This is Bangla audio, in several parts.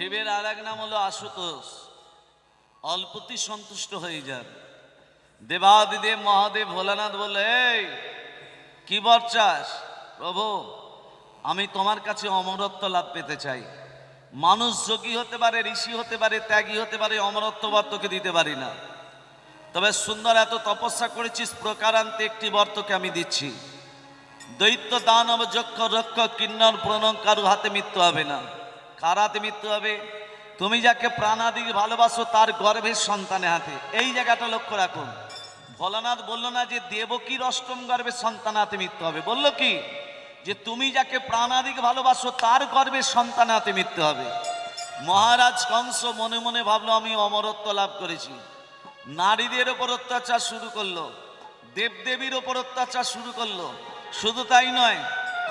শিবের আর এক নাম হলো আশুতোষ। অল্পতেই সন্তুষ্ট হয়ে যান। দেবাদিদেব মহাদেব ভোলানাথ বললে, এই কি বর চাস? প্রভু, আমি তোমার কাছে অমরত্ব লাভ পেতে চাই। মানুষ যোগী হতে পারে, ঋষি হতে পারে, ত্যাগী হতে পারে, অমরত্ব বর তোকে দিতে পারি না। তবে সুন্দর এত তপস্যা করেছিস, প্রকারান্তে একটি বর তোকে আমি দিচ্ছি। দৈত্য দানব যক্ষ রক্ষ কিন্নর প্রণব কারু হাতে মৃত্যু হবে না। কার হাতে মৃত্যু হবে? তুমি যাকে প্রাণাদিকে ভালোবাসো তার গর্ভের সন্তানের হাতে। এই জায়গাটা লক্ষ্য রাখুন। ভোলানাথ বলল না যে দেবকীর অষ্টম গর্ভের সন্তান হাতে মৃত্যু হবে, বলল কি যে তুমি যাকে প্রাণাদিকে ভালোবাসো তার গর্ভের সন্তান হাতে মৃত্যু হবে। মহারাজ কংস মনে মনে ভাবলো আমি অমরত্ব লাভ করেছি। নারীদের ওপর অত্যাচার শুরু করলো, দেবদেবীর ওপর অত্যাচার শুরু করলো। শুধু তাই নয়,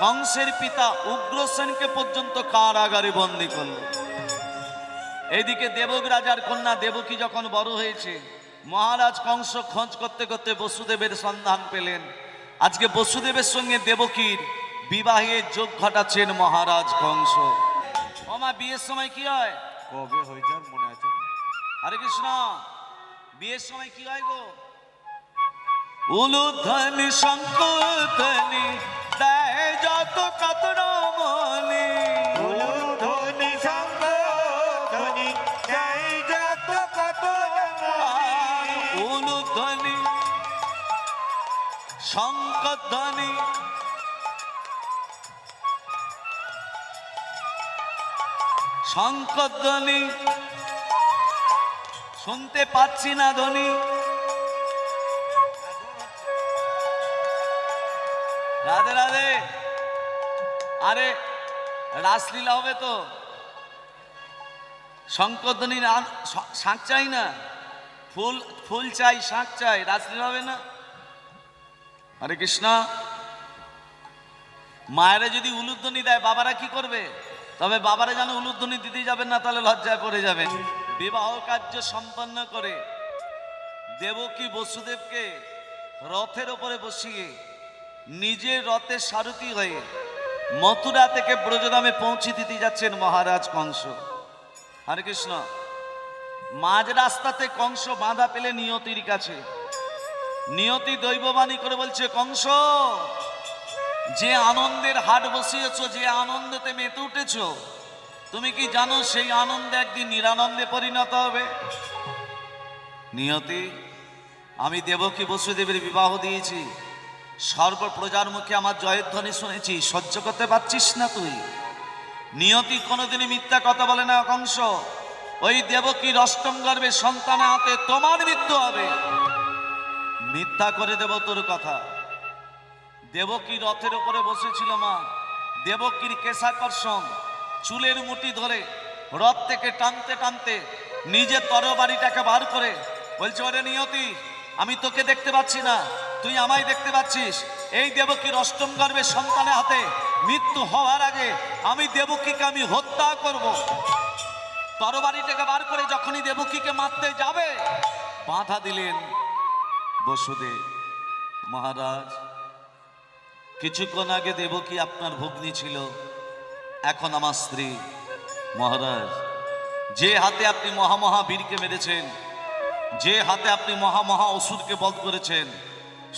কংসের পিতা উগ্রসেনকে পর্যন্ত কারাগারে বন্দী করলো। এইদিকে দেবক রাজার কন্যা দেবকী যখন বড় হয়েছে, মহারাজ কংস খোঁজ করতে করতে বসুদেবের সন্ধান পেলেন। আজকে বসুদেবের সঙ্গে দেবকীর বিবাহের যোগ ঘটাচ্ছেন মহারাজ কংস। ওমা, বিয়ের সময় কি হয়? কবে হয়ে যার মনে আছে? হরে কৃষ্ণ। বিয়ের সময় কি হয় গো? উলুধ্বনি শঙ্খধ্বনি দেয় যত কাতরমণি, উলুধ্বনি শঙ্খধ্বনি দেয় যত কাতরমণি, উলুধ্বনি শঙ্খধ্বনি শঙ্খধ্বনি শুনতে পাচ্ছি না ধ্বনি। রাধে রাধে। আরে রাসলীলা হবে তো, শঙ্করধ্বনি শাঁখ চাই না, ফুল ফুল চাই, শাঁখ চাই, রাসলীলা হবে না। হরে কৃষ্ণ। মায়েরা যদি উলুধ্বনি দেয় বাবারা কি করবে? তবে বাবারা যেন উলুধ্বনি দিতে যাবেন না, তাহলে লজ্জায় পড়ে যাবেন। বিবাহ কার্য সম্পন্ন করে দেবকী বসুদেবকে রথের ওপরে বসিয়ে নিজের রথের সারথি হয়ে মথুরা থেকে ব্রজধামে পৌঁছে দিতে যাচ্ছেন মহারাজ কংস। হরে কৃষ্ণ। মাঝ রাস্তাতে কংস বাধা পেলে নিয়তির কাছে। নিয়তি দৈববাণী করে বলছে, কংস, যে আনন্দের হাট বসিয়েছ, যে আনন্দেতে মেতে উঠেছ, তুমি কি জানো সেই আনন্দে একদিন নিরানন্দে পরিণত হবে? নিয়তি, আমি দেবকী বসুদেবের বিবাহ দিয়েছি, সর্বপ্রজার মুখে আমার জয়ধ্বনি শুনেছি, সহ্য করতে পারছিস না তুই? নিয়তি কোনোদিনই মিথ্যা কথা বলে না কংস। ওই দেবকীর অষ্টম গর্ভের সন্তানের হাতে তোমার মৃত্যু হবে। মিথ্যা করে দেব তোর কথা। দেবকী রথের উপরে বসেছিল মা, দেবকীর কেশাকর্ষণ চুলের মুঠি ধরে রথ থেকে টানতে টানতে নিজের তরবারিটাকে বার করে বলছে, ওরে নিয়তি, আমি তোকে দেখতে পাচ্ছি না, তুই আমায় দেখতে পাচ্ছিস। এই দেবকীর অষ্টম গর্ভের সন্তানের হাতে মৃত্যু হওয়ার আগে আমি দেবকীকে আমি হত্যা করব। তরবারিটাকে বার করে যখনই দেবকীকে মারতে যাবে, বাধা দিলেন বসুদেব। মহারাজ, কিছুক্ষণ আগে দেবকী আপনার ভগ্নী ছিল, এখন আমার স্ত্রী। মহারাজ, যে হাতে আপনি মহামহাবীরকে মেরেছেন, যে হাতে আপনি মহামহা অসুরকে বধ করেছেন,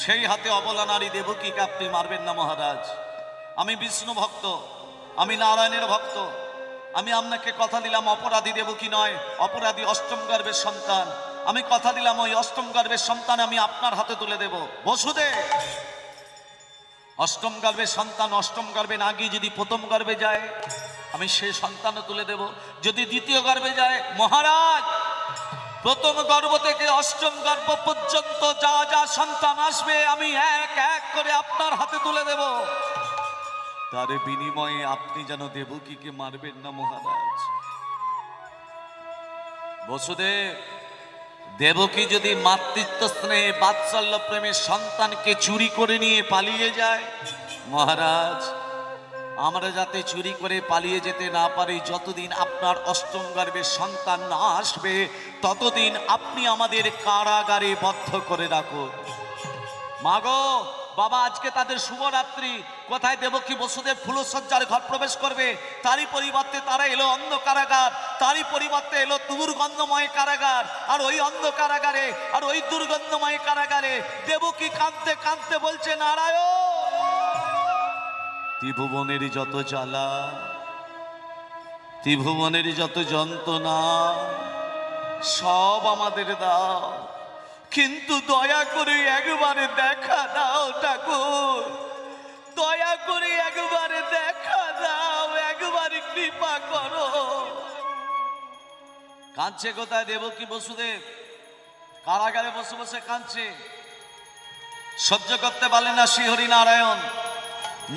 সেই হাতে অবলা নারী দেবকীকে আপনি মারবেন না মহারাজ। আমি বিষ্ণু ভক্ত, আমি নারায়ণের ভক্ত, আমি আপনাকে কথা দিলাম অপরাধী দেবকী নয়, অপরাধী অষ্টম গর্ভের সন্তান। আমি কথা দিলাম ওই অষ্টম গর্ভের সন্তান আমি আপনার হাতে তুলে দেব। বসুদেব, অষ্টম গর্ভের সন্তান অষ্টম গর্ভে না গিয়ে যদি প্রথম গর্ভে যায়, আমি সেই সন্তানও তুলে দেব। যদি দ্বিতীয় গর্ভে যায়, মহারাজ, প্রথম গর্ভ থেকে অষ্টম গর্ভ পর্যন্ত যা যা সন্তান আসবে আমি এক এক করে আপনার হাতে তুলে দেব। তার বিনিময়ে আপনি যেন দেবকীকে মারবেন না মহারাজ। বসুদেব, দেবকী যদি মাতৃত্ব স্নেহে বাৎসল্য প্রেমের সন্তানকে চুরি করে নিয়ে পালিয়ে যায়, মহারাজ, আমরা যাতে চুরি করে পালিয়ে যেতে না পারি, যতদিন আপনার অষ্টম গর্ভের সন্তান না আসবে ততদিন আপনি আমাদের কারাগারে বদ্ধ করে রাখুন। মাগো, বাবা, আজকে তাদের শুভরাত্রি। কোথায় দেবকী বসুদেব ফুলসজ্জার ঘর প্রবেশ করবে, তারই পরিবর্তে তারা এলো অন্ধ কারাগার। তারই পরিবর্তে এলো দুর্গন্ধময় কারাগার। আর ওই অন্ধ কারাগারে, আর ওই দুর্গন্ধময় কারাগারে দেবকী কাঁদতে কাঁদতে বলছে, নারায়ণ, ত্রিভুবনের যত জ্বালা, ত্রিভুবনের যত যন্ত্রণা সব আমাদের দাও, কিন্তু দয়া করে একবারে দেখা দাও ঠাকুর, দয়া করে একবারে দেখা দাও, একবারে কৃপা করো। কাঁদছে কোথায় দেবকী বসুদেব? কারাগারে বসে বসে কাঁদছে, সহ্য করতে পারলেন না শ্রীহরি নারায়ণ।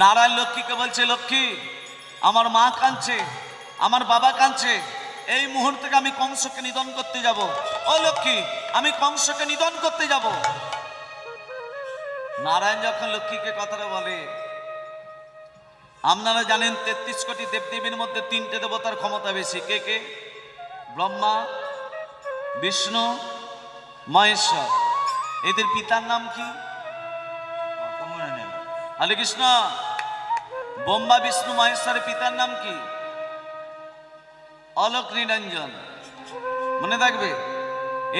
নারায়ণ লক্ষ্মীকে বলছে, লক্ষ্মী, আমার মা কাঁদছে, আমার বাবা কাঁদছে, এই মুহূর্তে আমি কংসকে নিধন করতে যাব। ও লক্ষ্মী, আমি কংসকে নিধন করতে যাব। নারায়ণ যখন লক্ষ্মীকে কথাটা বলে, আপনারা জানেন 33 কোটি দেবদেবীর মধ্যে 3টে দেবতার ক্ষমতা বেশি। কে কে? ব্রহ্মা, বিষ্ণু, মহেশ্বর। এদের পিতার নাম কি? হরে কৃষ্ণ। ব্রহ্মা, বিষ্ণু, মহেশ্বরের পিতার নাম কি? অলোক নিরঞ্জন। মনে থাকবে।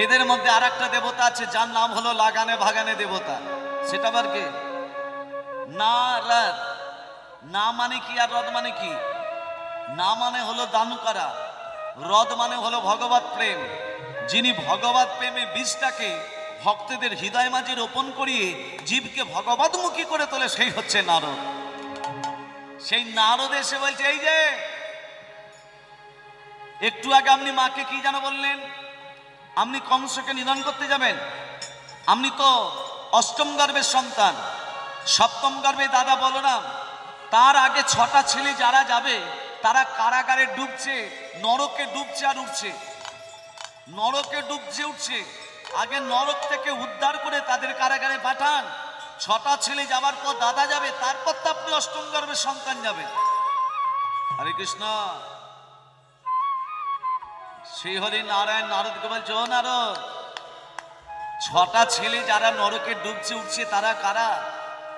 এদের মধ্যে আর একটা দেবতা আছে যার নাম হলো লাগানে ভাগানে দেবতা। সেটা আবার কে? নারদ। না মানে কি আর রদ মানে কি? না মানে হলো দানুকারা, রদ মানে হলো ভগবত প্রেম। যিনি ভগবত প্রেমের বীজটাকে ভক্তদের হৃদয় মাঝে রোপণ করিয়ে জীবকে ভগবতমুখী করে তোলে, সেই হচ্ছে নারদ। সেই নারদ এসে বলছে, এই যে একটু আগে আপনি মাকে কি যেন বললেন? আপনি কংসকে নিধন করতে যাবেন। আপনি তো অষ্টম গর্ভের সন্তান, সপ্তম গর্ভে দাদা বলরাম, তার আগে 6টা ছেলে যারা যাবে তারা কারাগারে ডুবছে, নরকে ডুবছে আর উঠছে, নরকে ডুবছে উঠছে। আগে নরক থেকে উদ্ধার করে তাদের কারাগারে পাঠান। 6টা ছেলে যাবার পর দাদা যাবে, তারপর তো আপনি অষ্টম গর্ভের সন্তান যাবেন। হরে কৃষ্ণ। শ্রী হরি নারায়ণ নারদকে বলছে, ও নারদ, 6টা ছেলে যারা নরকে ডুবছে উঠছে তারা কারা?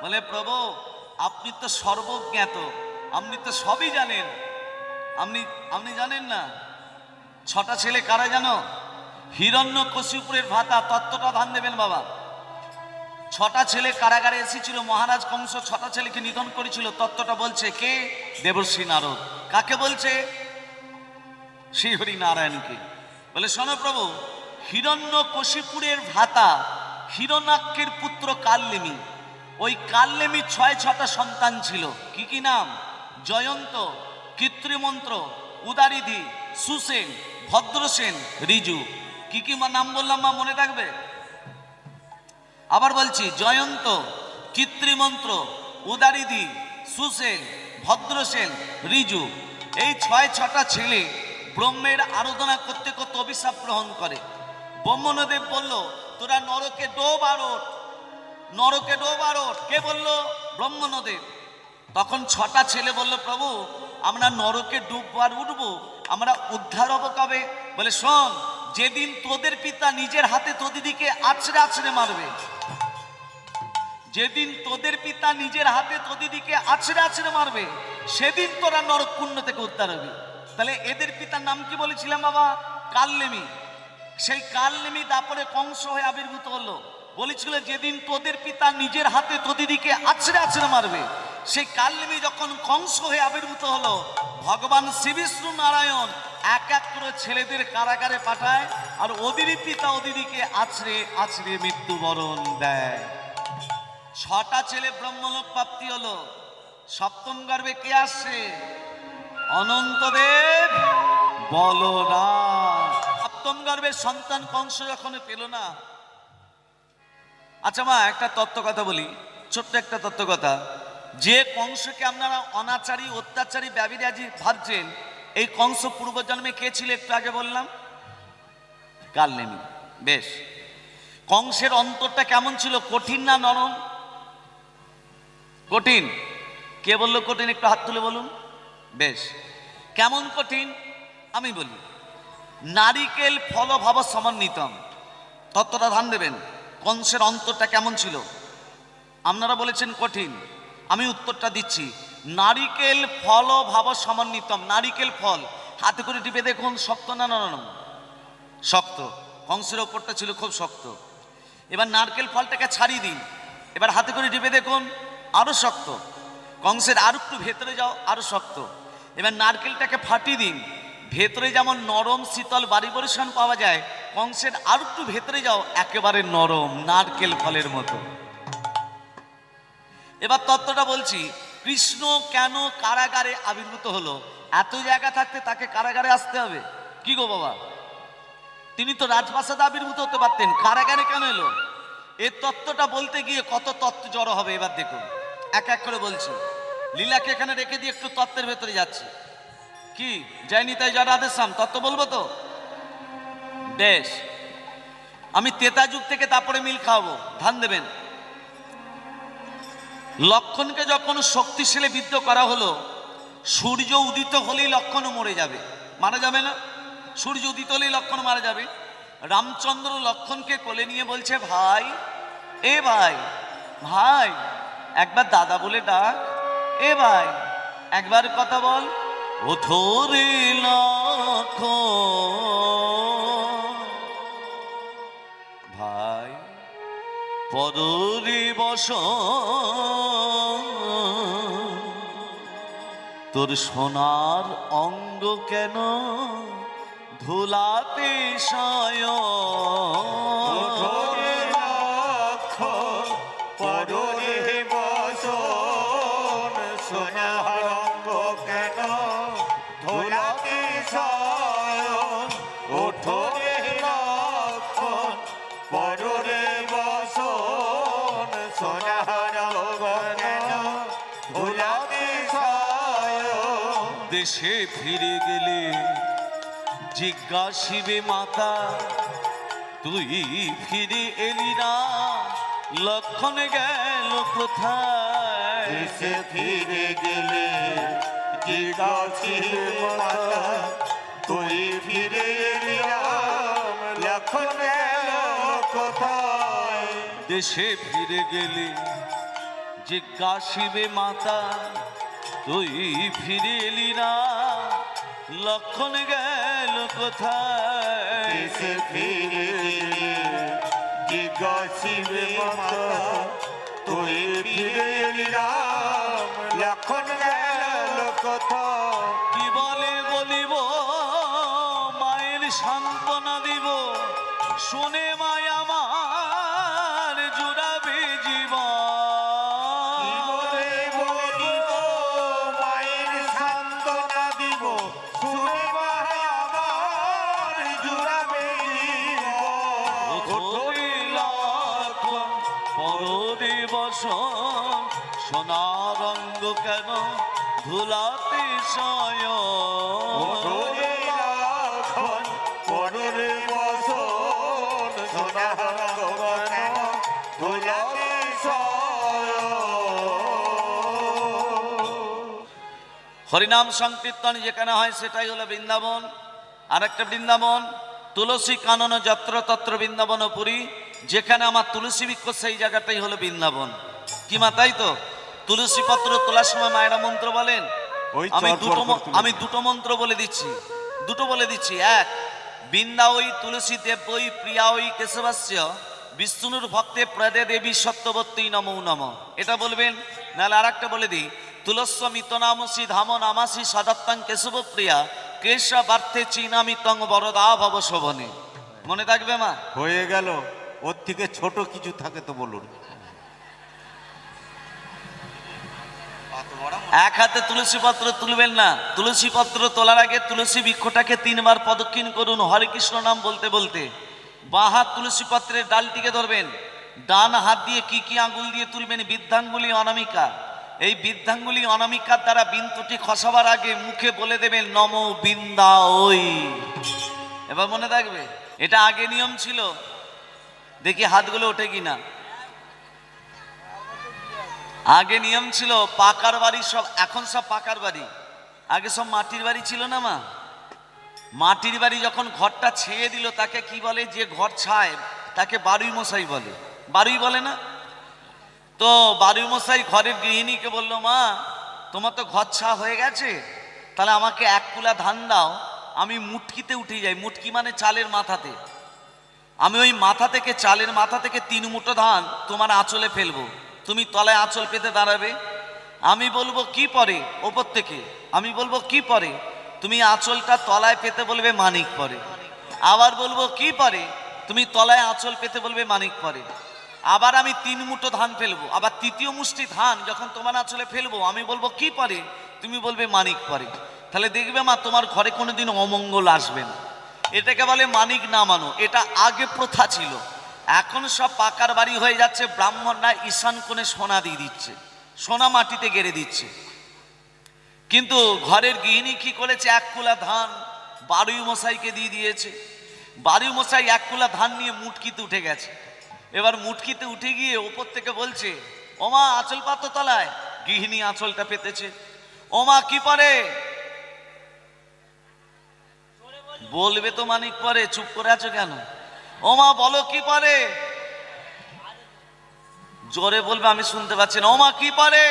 বলে, প্রভু, আপনি তো সর্বজ্ঞাত, আপনি তো সবই জানেন। আপনি জানেন না 6টা ছেলে কারা জানো? হিরণ্যকশিপুরের ভ্রাতা। তত্ত্বটা ধান দেবেন বাবা। 6টা ছেলে কারাগারে এসেছিল, মহারাজ কংস 6টা ছেলেকে নিধন করেছিল। তত্ত্বটা বলছে কে? দেবর্ষি নারদ। কাকে বলছে? শ্রীহরি নারায়ণকে। বলে, শোনো প্রভু, হিরণ্যকশিপুরের ভ্রাতা হিরণ্যাক্ষের পুত্র কালনেমি, ওই কালনেমি 6টা সন্তান ছিল। কি কি নাম? জয়ন্ত, কৃত্রিমন্ত্র, উদারিধি, সুসেন, ভদ্রসেন, ঋজু। কি কি নাম বললাম মা, মনে থাকবে? আবার বলছি, জয়ন্ত, কৃত্রিমন্ত্র, উদারিধি, সুসেন, ভদ্রসেন, ঋজু। এই 6টা ছেলে ব্রহ্মের আরাধনা করতে করতে অভিশাপ গ্রহণ করে। ব্রহ্মদেব বলল, তোরা নরকে ডোব আর ওঠ, নরকে ডোব আর ওঠ। কে বলল? ব্রহ্মদেব। তখন 6টা ছেলে বলল, প্রভু, আমরা নরকে ডুববো আর উঠবো, আমরা উদ্ধার হবো কবে? বলে, শোন, যেদিন তোদের পিতা নিজের হাতে তোদিদিকে আছড়ে আছড়ে মারবে, যেদিন তোদের পিতা নিজের হাতে তোদিদিকে আছড়ে আছড়ে মারবে, সেদিন তোরা নরককুণ্ড থেকে উদ্ধার হবি। তাহলে এদের পিতার নাম কি বলেছিলাম বাবা? কালনেমি। সেই কালনেমি তারপরে কংস হয়ে আবির্ভূত হলো। বলেছিল, যেদিন তোদের পিতা নিজের হাতে তোদিদিকে আছড়ে আছড়ে মারবে, সেই কালনেমি যখন কংস হয়ে আবির্ভূত হলো, ভগবান শ্রী বিষ্ণু নারায়ণ এক এক করে ছেলেদের কারাগারে পাঠায়, আর ওদেরই পিতা ওদিদিকে আছড়ে আছড়ে মৃত্যুবরণ দেয়। 6টা ছেলে ব্রহ্মলোক প্রাপ্তি হলো। সপ্তম গর্ভে কে আসছে? অনন্তদেব বলরাম। সপ্তম গর্ভের সন্তান কংস যখন পেল না। আচ্ছা মা, একটা তত্ত্ব কথা বলি, ছোট্ট একটা তত্ত্ব কথা। যে কংসকে আপনারা অনাচারী, অত্যাচারী, ব্যভিচারী ভাবছেন, এই কংস পূর্বজন্মে কে ছিল? একটু আগে বললাম, কালনেমি। বেশ, কংসের অন্তরটা কেমন ছিল? কঠিন না নরম? কঠিন। কে বললো কঠিন? একটু হাত তুলে বলুন। বেশ, কেমন কঠিন আমি বলি। নারিকেল ফল ভাব সমন্বিতম। তত্ত্বটা ধ্যান দেবেন। কংসের অন্তরটা কেমন ছিল? আপনারা বলেছেন কঠিন, আমি উত্তরটা দিচ্ছি। নারিকেল ফল ভাব সমন্বিতম। নারিকেল ফল হাতে করে টিপে দেখুন শক্ত না নরম? শক্ত। কংসের ওপরটা ছিল খুব শক্ত। এবার নারকেল ফলটাকে ছাড়িয়ে দিন, এবার হাতে করে টিপে দেখুন আরো শক্ত। কংসের আর একটু ভেতরে যাও, আরো শক্ত। এবার নারকেলটাকে ফাটিয়ে দিন, ভেতরে যেমন নরম শীতল ভাইব্রেশন পাওয়া যায়, কংসের আর একটু ভেতরে যাও, একেবারে নরম নারকেল ফলের মতো। এবার তত্ত্বটা বলছি, কৃষ্ণ কেন কারাগারে আবির্ভূত হলো? এত জায়গা থাকতে তাকে কারাগারে আসতে হবে? কি গো বাবা, তিনি তো রাজপ্রাসাদে আবির্ভূত হতে পারতেন, কারাগারে কেন এলো? এই তত্ত্বটা বলতে গিয়ে কত তত্ত্ব জড়ো হবে, এবার দেখুন এক এক করে বলছি। লীলাকে এখানে রেখে দিয়ে একটু তত্ত্বের ভেতরে যাচ্ছি। কি যায়নি তাই যারা আদেশাম তত্ত্ব বলবো তো? বেশ, আমি তেতা যুগ থেকে তারপরে মিল খাওয়াবো, ধান দেবেন। লক্ষণকে যখন শক্তিশালী বিদ্ধ করা হলো, সূর্য উদিত হলেই লক্ষণও মরে যাবে, মারা যাবে না? সূর্য উদিত হলেই লক্ষণ মারা যাবে। রামচন্দ্র লক্ষণকে কোলে নিয়ে বলছে, ভাই, এ ভাই, ভাই একবার দাদা বলে ডাক, এ ভাই একবার কথা বল। ও থোরে লক্ষণ, ভাই পদরে বস, তোর সোনার অঙ্গ কেন ধুলাতে ওঠরে লক্ষণ, পদরে বসন, সোনার অঙ্গ কেন ধুলাতে শয়ন। ওঠরে লক্ষণ, পদরে বসন, সোনার অঙ্গ কেন ধুলাতে শয়ন। দেশে ফিরে গেলে জিজ্ঞাসিবে মাতা, তুই ফিরে এলি না, লক্ষণ গেল কোথায়? দেশে ফিরে গেলে জিজ্ঞাসিবে মাতা, তুই ফিরে এলি না, লক্ষণ গেল কোথায়? দেশে ফিরে গেলে জিজ্ঞাসিবে মাতা, তুই ফিরে এলি না, লক্ষণ গেল কোথায়? দেশে ফিরে গেলে জিজ্ঞাসিবে মাতা, তুই ফিরে এলি না, লক্ষণ গেল কোথায়? কি বলে বলিব, মায়ের সান্ত্বনা দিব, শুনে মায় আমার জুড়াবে জীবন। কি বলে বলিব, মায়ের সান্ত্বনা দিব, শুনে মায় আমার জুড়াবে জীবন। ওঠরে লক্ষণ, পররে বসন, সোনার অঙ্গ কেন ধুলাতে শয়ন। ওঠরে লক্ষণ, পররে বসন, সোনার অঙ্গ কেন ধুলাতে শয়ন। হরিনাম সংকীর্তন যেখানে হয় সেটাই হলো বৃন্দাবন। আর একটা বৃন্দাবন, তুলসী কানন যত্র তত্র বৃন্দাবন পুরী, যেখানে আমার তুলসী বৃক্ষ সেই জায়গাটাই হলো বৃন্দাবন। কি মা, তাই তো? তুলসী পত্র তোলার সময় মায়েরা মন্ত্র বলেন। ওই আমি দুটো মন্ত্র বলে দিচ্ছি, দুটো বলে দিচ্ছি। এক, বৃন্দা ওই তুলসী দেব ওই প্রিয়া ওই কেশবাস্য বিষ্ণুর ভক্তে প্রদে দেবী সত্যবতী নমো নম, এটা বলবেন। নাহলে আর একটা বলে দিই, তুলস্য মিতনামসি ধাম নামাসি সদত্তং কেশব প্রিয়া কেশবার্থে চিনামি তং বরদা ভব শোভনে। মনে থাকবে মা? হয়ে গেল। ওর থেকে ছোট কিছু থাকে তো বলুন। এক হাতে তুলসী পত্র তুলবেন না, তুলসী পত্র তোলার আগে তুলসী বৃক্ষটাকে 3 বার প্রদক্ষিণ করুন হরে কৃষ্ণ নাম বলতে বলতে। বাঁ হাত তুলসী পত্রের ডালটিকে ধরবেন, ডান হাত দিয়ে কি আঙ্গুল দিয়ে তুলবেন? বৃদ্ধাঙ্গুলি অনামিকা। এই বৃদ্ধাঙ্গুলি অনামিকার দ্বারা বিন্দুটি খসাবার আগে মুখে বলে দেবেন নমো বৃন্দা ওই। এবার মনে থাকবে, এটা আগে নিয়ম ছিল, দেখি হাতগুলো ওঠে কিনা। আগে নিয়ম ছিল পাকার বাড়ি সব, এখন সব পাকার বাড়ি, আগে সব মাটির বাড়ি ছিল না মা? মাটির বাড়ি যখন ঘরটা ছেয়ে দিল তাকে কি বলে? যে ঘর ছায় তাকে বারুই মশাই বলে, বারুই বলে না? তো বারুই মশাই ঘরের গৃহিণীকে বললো, মা তোমার তো ঘর ছা হয়ে গেছে, তাহলে আমাকে 1 কুলা ধান দাও, আমি মুটকিতে উঠে যাই। মুটকি মানে চালের মাথাতে। আমি ওই মাথা থেকে, চালের মাথা থেকে 3 মুঠো ধান তোমার আঁচলে ফেলবো। তুমি তলায় আঁচল পেতে দাঁড়াবে। আমি বলবো কি পরে ওপর থেকে, আমি বলবো কি পরে, তুমি আঁচলটা তলায় পেতে বলবে মানিক পরে। আবার বলবো কি পরে, তুমি তলায় আঁচল পেতে বলবে মানিক পরে। আবার আমি 3 মুঠো ধান ফেলবো, আবার তৃতীয় মুষ্টি ধান যখন তোমার আঁচলে ফেলবো, আমি বলবো কি পরে, তুমি বলবে মানিক পরে। তাহলে দেখবে মা, তোমার ঘরে কোনোদিন অমঙ্গল আসবে না। এটাকে বলে মানিক নামানো। এটা আগে প্রথা ছিল। এখন সব পাকার বাড়ি হয়ে যাচ্ছে, ব্রাহ্মণরা ঈশান কোণে সোনা দিয়ে দিচ্ছে, সোনা মাটিতে গেড়ে দিচ্ছে। কিন্তু ঘরের গৃহিণী কি করেছে, 1 কুলা ধান বারুই মশাইকে দিয়ে দিয়েছে। বারুই মশাই 1 কুলা ধান নিয়ে মুটকিতে উঠে গেছে। এবার মুটকিতে উঠে গিয়ে ওপর থেকে বলছে, ওমা আঁচল পাতো তলায়। গৃহিণী আঁচলটা পেতেছে। ওমা কি পরে, বলবে তো মানিক পরে, চুপ করে আছো কেন? ওমা বলো কি পরে, জোরে বলবে, আমি শুনতে পাচ্ছি না। ওমা কি পরে,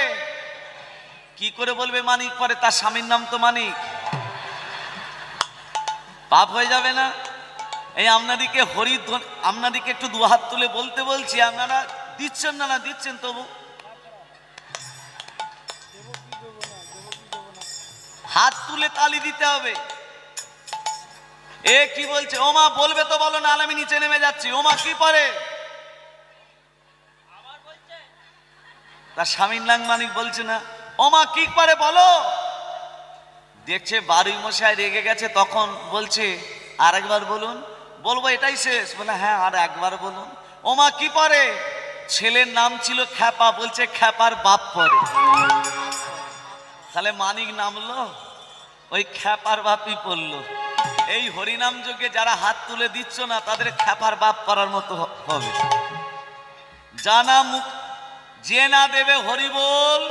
কি করে বলবে মানিক পরে? তার স্বামীর নাম তো মানিক। পাপ হয়ে যাবে না? এই আপনাদিকে আপনাদিকে একটু 2 হাত তুলে বলতে বলছি, আপনারা দিচ্ছেন না? না দিচ্ছেন, তবু হাত তুলে তালি দিতে হবে। এ কি বলছে? ওমা বলবে তো বলো, না আমি নিচে নেমে যাচ্ছি। ওমা কি পরে, তার স্বামীর নাম মানিক বলছে না। ওমা কি পারে বলো। দেখছে বারুই মশাই রেগে গেছে, তখন বলছে আর একবার বলুন। বলবো এটাই শেষ? বলে হ্যাঁ আর একবার বলুন। ওমা কি পারে, ছেলের নাম ছিল খ্যাপা, বলছে খ্যাপার বাপ পরে। তাহলে মানিক নামলো, ওই খ্যাপার বাপই পড়লো। এই হরিনাম যজ্ঞে যারা হাত তুলে দিচ্ছ না, তাদের খ্যাপার বাপ করার মতো হবে। জানা মুখ যে না দেবে হরি বল,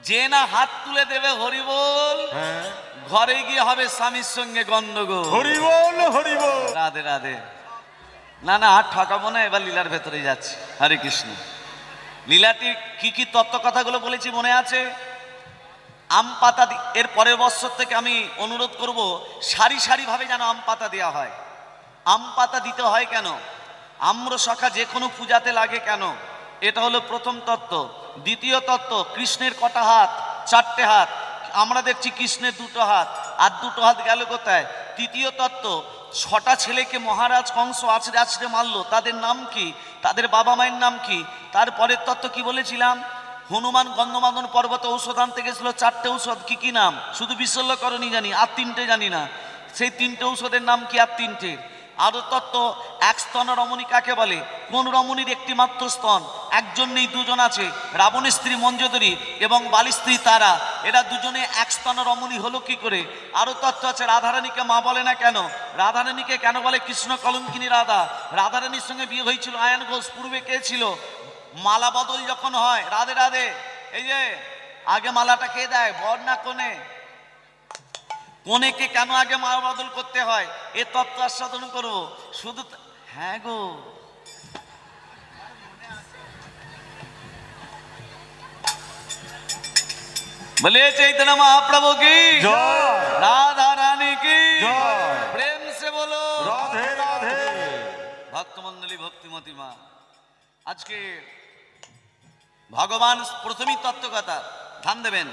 যে না হাত তুলে দেবে হরি বল, ঘরে গিয়ে হবে স্বামীর সঙ্গে গন্ডগোল। হরি বল, হরি বল। রাধে রাধে। না না আর ঠকাবো না, এবার লীলার ভেতরে যাচ্ছি। হরে কৃষ্ণ। লীলাটি কি কি তত্ত্ব কথাগুলো বলেছি মনে আছে? আম পাতা, এর পরের বছর থেকে আমি অনুরোধ করব, সারি সারি ভাবে যেন আম পাতা দেওয়া হয়। আম পাতা দিতে হয় কেন? আম্র শাখা যে কোনো পূজাতে লাগে কেন? এটা হলো প্রথম তত্ত্ব। দ্বিতীয় তত্ত্ব, কৃষ্ণের কটা হাত? 4টে হাত। আমরা দেখছি কৃষ্ণের 2টো হাত, আর 2টো হাত গেল কোথায়? তৃতীয় তত্ত্ব, 6টা ছেলেকে মহারাজ কংস আছড়ে আছড়ে মারলো, তাদের নাম কি? তাদের বাবা মায়ের নাম কি? তারপরের তত্ত্ব কি বলেছিলাম? হনুমান গন্ধমাদন পর্বতে ঔষধ আনতে গেছিল, 4টে ঔষধ, কি কি নাম? শুধু বিশল্যকরণী জানি, আর 3টে জানি না। সেই 3টে ঔষধের নাম কি? আর 3টে। আরো তত্ত্ব, 1 স্তন রমণী কাকে বলে? কোন রমণীর একটি মাত্র স্তন? একজন নেই, 2জন আছে। রাবণের স্ত্রী মঞ্জুদরী এবং বালির স্ত্রী তারা, এরা দুজনে 1 স্তন রমণী হলো কি করে? আরো তত্ত্ব আছে, রাধারানীকে মা বলে না কেন? রাধারানীকে কেন বলে কৃষ্ণ কলঙ্কিনী রাধা? রাধারানীর সঙ্গে বিয়ে হয়েছিল আয়ন ঘোষ। পূর্বে কে ছিল? মালা বদল যখন হয়, রাধে রাধে, এই যে আগে মালাটা কে দেয়, বর না কনে? কনেকে কেন আগে মালা বদল করতে হয়, এ তত্ত্ব আস্বাদন করবো শুধু। হ্যাঁ গো, বলে চৈতন্য মহাপ্রভু কি জয়, রাধা রানী কি জয়, প্রেম সে বলো রাধে রাধে। ভক্তমন্ডলী, ভক্তিমতী মা, আজকে ভগবান প্রথমেই তত্ত্বকথা ধ্যান দেবেন।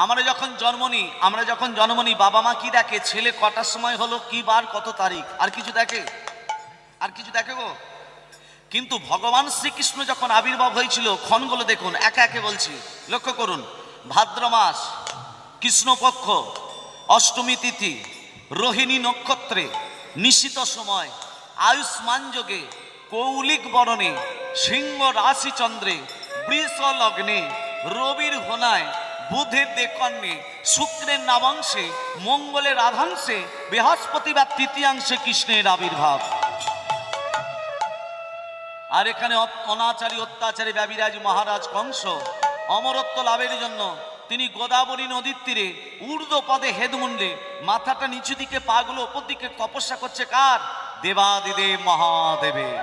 আমরা যখন জন্ম নিই, বাবা মা কি দেখে? ছেলে কটার সময় হলো, কি বার, কত তারিখ, আর কিছু দেখে? আর কিছু দেখে গো? কিন্তু ভগবান শ্রীকৃষ্ণ যখন আবির্ভাব হয়েছিল, ক্ষণগুলো দেখুন, একে একে বলছি, লক্ষ্য করুন। ভাদ্র মাস, কৃষ্ণপক্ষ, অষ্টমী তিথি, রোহিণী নক্ষত্রে, নিশিত সময়, আয়ুষ্মান যোগে, কৌলিক বরণে, সিংহ রাশি চন্দ্রে, বৃষ লগ্নে, রবির হোনায়, বুধের দেকন্যে, শুক্রের নামাংশে, মঙ্গলের আধাংশে, বৃহস্পতিবার তৃতীয়াংশে কৃষ্ণের আবির্ভাব। আর এখানে অনাচারী অত্যাচারী ব্যবিরাজ মহারাজ কংস অমরত্ব লাভের জন্য তিনি গোদাবরী নদীর তীরে ঊর্ধ্ব পদে হেদমুন্ডে, মাথাটা নিচু দিকে, পাগুলো ওপর দিকে তপস্যা করছে। কার? দেবাদিদেব মহাদেবের।